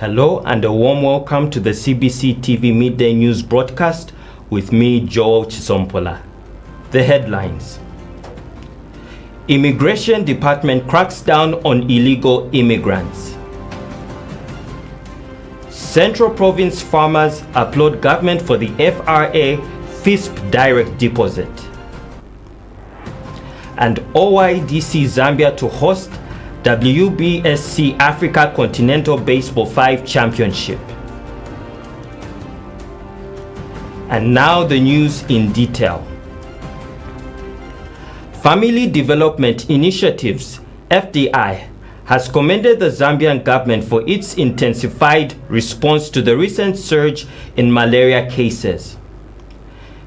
Hello and a warm welcome to the Cbc TV Midday News broadcast with me, Joel Chisompola. The headlines. Immigration Department cracks down on illegal immigrants. Central Province farmers applaud government for the FRA FISP direct deposit. And OYDC Zambia to host WBSC Africa Continental Baseball 5 Championship. And now the news in detail. Family Development Initiatives, FDI, has commended the Zambian government for its intensified response to the recent surge in malaria cases.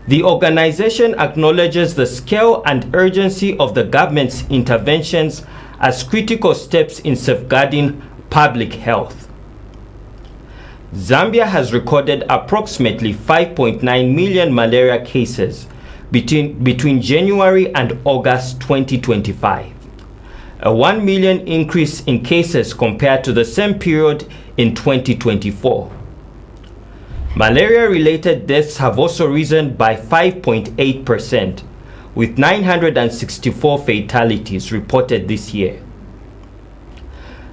The organization acknowledges the scale and urgency of the government's interventions as critical steps in safeguarding public health. Zambia has recorded approximately 5.9 million malaria cases between January and August 2025, a 1 million increase in cases compared to the same period in 2024. Malaria-related deaths have also risen by 5.8%, with 964 fatalities reported this year.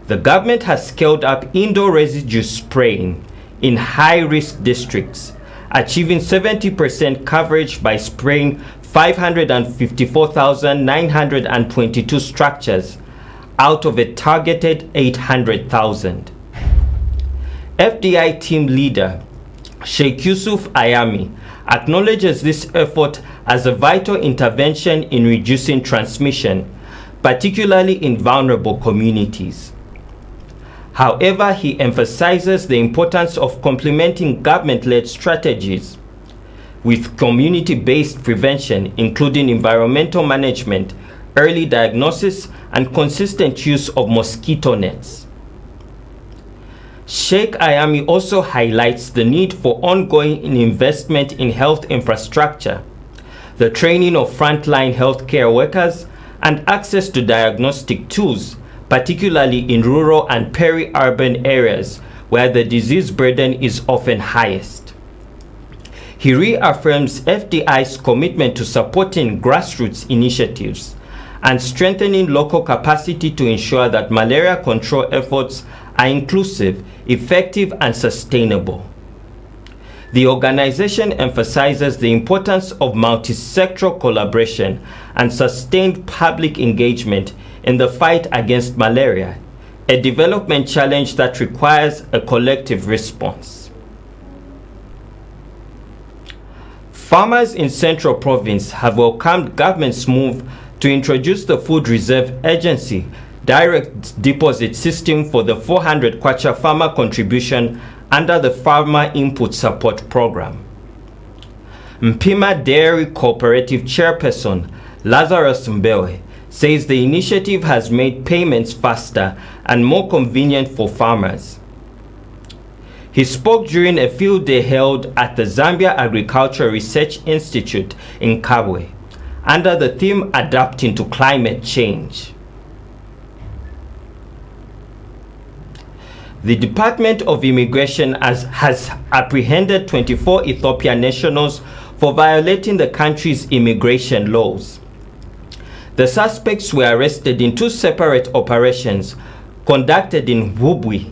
The government has scaled up indoor residue spraying in high-risk districts, achieving 70% coverage by spraying 554,922 structures out of a targeted 800,000. FDI team leader Sheikh Yusuf Ayami acknowledges this effort as a vital intervention in reducing transmission, particularly in vulnerable communities. However, he emphasizes the importance of complementing government-led strategies with community-based prevention, including environmental management, early diagnosis, and consistent use of mosquito nets. Sheikh Ayami also highlights the need for ongoing investment in health infrastructure, the training of frontline healthcare workers, and access to diagnostic tools, particularly in rural and peri-urban areas where the disease burden is often highest. He reaffirms FDI's commitment to supporting grassroots initiatives and strengthening local capacity to ensure that malaria control efforts are inclusive, effective, and sustainable. The organization emphasizes the importance of multi-sectoral collaboration and sustained public engagement in the fight against malaria, a development challenge that requires a collective response. Farmers in Central Province have welcomed government's move to introduce the Food Reserve Agency direct deposit system for the 400 kwacha farmer contribution under the Farmer Input Support Program. Mpima Dairy Cooperative Chairperson Lazarus Mbewe says the initiative has made payments faster and more convenient for farmers. He spoke during a field day held at the Zambia Agricultural Research Institute in Kabwe under the theme Adapting to Climate Change. The Department of Immigration has apprehended 24 Ethiopian nationals for violating the country's immigration laws. The suspects were arrested in two separate operations conducted in Hubwi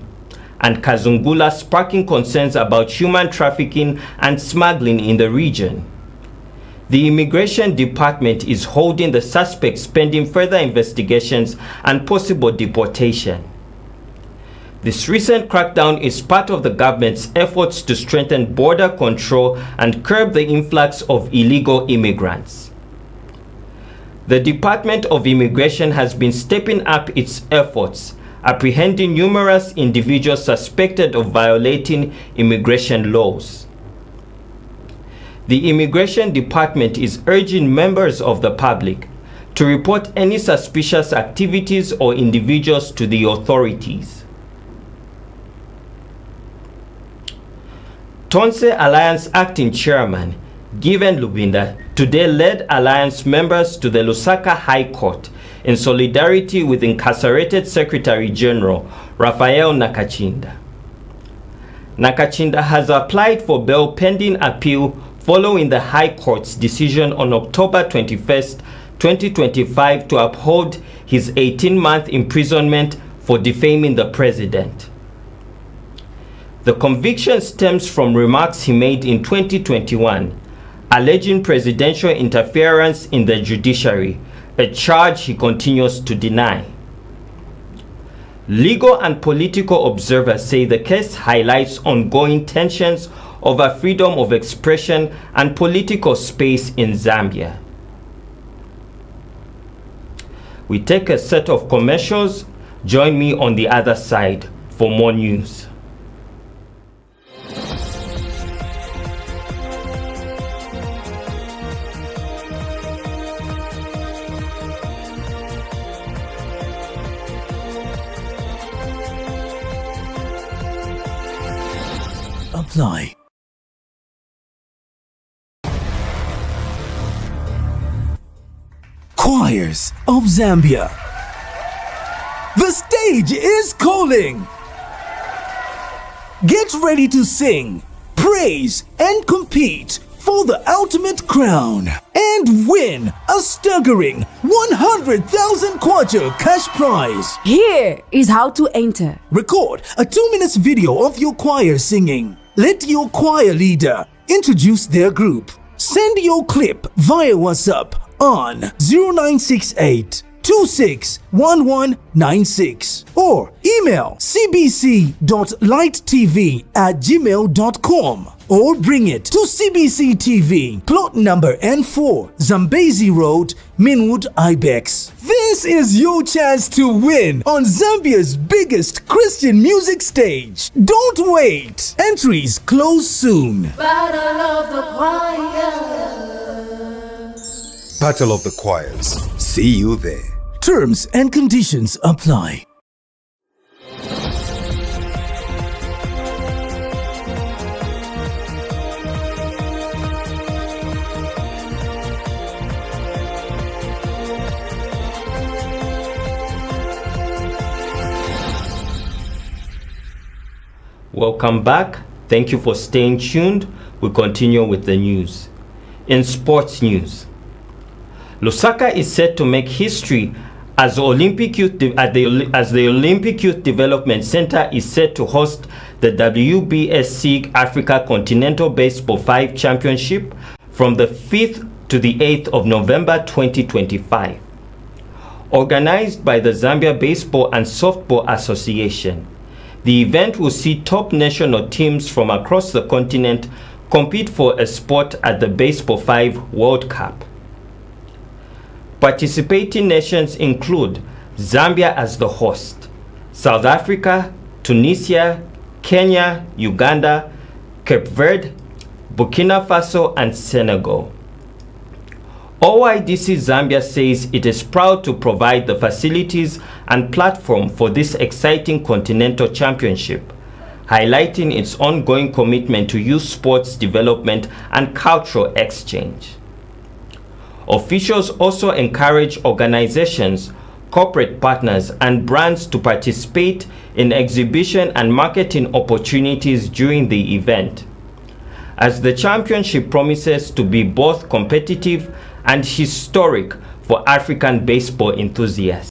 and Kazungula, sparking concerns about human trafficking and smuggling in the region. The Immigration Department is holding the suspects pending further investigations and possible deportation. This recent crackdown is part of the government's efforts to strengthen border control and curb the influx of illegal immigrants. The Department of Immigration has been stepping up its efforts, apprehending numerous individuals suspected of violating immigration laws. The Immigration Department is urging members of the public to report any suspicious activities or individuals to the authorities. Tonse Alliance Acting Chairman Given Lubinda today led Alliance members to the Lusaka High Court in solidarity with incarcerated Secretary General Raphael Nakachinda. Nakachinda has applied for bail pending appeal following the High Court's decision on October 21st, 2025 to uphold his 18-month imprisonment for defaming the president. The conviction stems from remarks he made in 2021, alleging presidential interference in the judiciary, a charge he continues to deny. Legal and political observers say the case highlights ongoing tensions over freedom of expression and political space in Zambia. We take a set of commercials. Join me on the other side for more news. Apply. Choirs of Zambia. The stage is calling. Get ready to sing, praise, and compete for the ultimate crown and win a staggering 100,000 kwacha cash prize. Here is how to enter. Record a 2-minute video of your choir singing. Let your choir leader introduce their group. Send your clip via WhatsApp on 0968 261196 or email cbc.lighttv@gmail.com or bring it to Cbc TV, plot number N4, Zambezi Road, Minwood, Ibex. This is your chance to win on Zambia's biggest Christian music stage. Don't wait. Entries close soon. Battle of the Choirs. Battle of the Choirs. See you there. Terms and conditions apply. Welcome back. Thank you for staying tuned. We continue with the news. In sports news, Lusaka is set to make history as the Olympic Youth Development Center is set to host the WBSC Africa Continental Baseball 5 Championship from the 5th to the 8th of November 2025. Organized by the Zambia Baseball and Softball Association, the event will see top national teams from across the continent compete for a spot at the Baseball 5 World Cup. Participating nations include Zambia as the host, South Africa, Tunisia, Kenya, Uganda, Cape Verde, Burkina Faso, and Senegal. OIDC Zambia says it is proud to provide the facilities and platform for this exciting continental championship, highlighting its ongoing commitment to youth sports development and cultural exchange. Officials also encourage organizations, corporate partners, and brands to participate in exhibition and marketing opportunities during the event, as the championship promises to be both competitive and historic for African baseball enthusiasts.